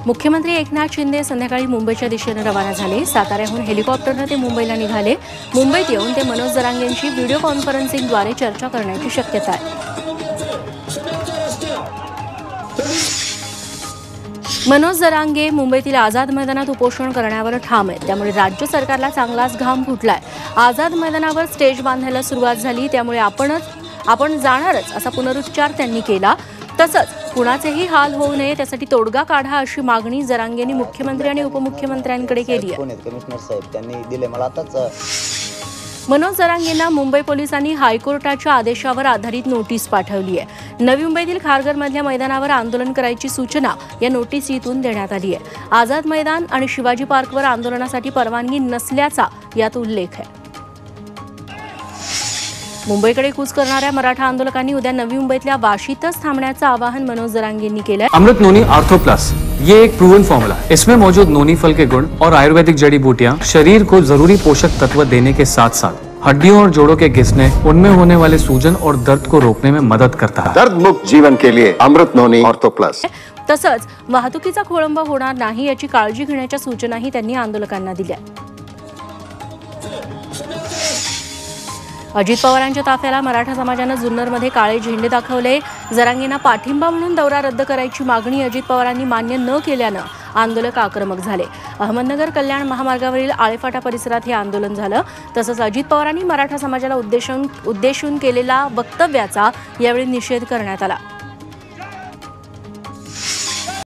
मुख्यमंत्री एकनाथ शिंदे संध्याकाळी मुंबईच्या दिशेने रवाना झाले। साताऱ्याहून हेलिकॉप्टरने ते मुंबईला निघाले। मुंबईत येऊन ते मनोज जरांगेंशी व्हिडिओ कॉन्फरन्सिंगद्वारे चर्चा करण्याची शक्यता आहे। मनोज जरांगे मुंबईतील आझाद मैदानात उपोषण करण्यावर ठाम आहेत, त्यामुळे राज्य सरकारला चांगलाच घाम फुटलाय। आझाद मैदानावर स्टेज बांधायला सुरुवात झाली, त्यामुळे आपण जाणारच असा पुनरुच्चार त्यांनी केला। तसंच कुणाचेही हाल होऊ नये त्यासाठी तोडगा काढा अशी मागणी जरांगेंनी मुख्यमंत्री आणि उपमुख्यमंत्र्यांकडे केली आहे। कमिशनर साहेब त्यांनी दिले मला आताच। मनोज जरांगेंना मुंबई पोलिसांनी हायकोर्टाच्या आदेशावर आधारित नोटीस पाठवली आहे। नवी मुंबईतील खारघरमधल्या मैदानावर आंदोलन करायची सूचना या नोटीसीतून देण्यात आली आहे। आझाद मैदान आणि शिवाजी पार्कवर आंदोलनासाठी परवानगी नसल्याचा यात उल्लेख आहे। मुंबईकडे कूच करणाऱ्या मराठा आंदोलकांनी उद्या नवी मुंबईतल्या वाशीतच थांबण्याचं आवाहन मनोज जरांगेंनी केलंय। अमृत नोनी आर्थो प्लस ये एक प्रूवन फॉर्मूला है। इसमें मौजूद नोनी फल के गुण और आयुर्वेदिक जड़ी बूटियां शरीर को जरूरी पोषक तत्व देने के साथ साथ हड्डियों और जोड़ों के घिसने, उनमें होने वाले सूजन और दर्द को रोकने में मदद करता है। दर्द मुक्त जीवन के लिए अमृत नोनी आर्थो प्लस। तसंच वाहतुकीचा खोळंब होणार नाही याची काळजी घेण्याच्या सूचनाही त्यांनी आंदोलकांना दिल्या। अजित पवारांच्या ताफ्याला मराठा समाजानं जुन्नरमध्ये काळे झेंडे दाखवले। जरांगेंना पाठिंबा म्हणून दौरा रद्द करायची मागणी अजित पवारांनी मान्य न केल्यानं आंदोलक आक्रमक झाले। अहमदनगर कल्याण महामार्गावरील आळेफाटा परिसरात हे आंदोलन झालं। तसंच अजित पवारांनी मराठा समाजाला उद्देशून केलेला वक्तव्याचा यावेळी निषेध करण्यात आला।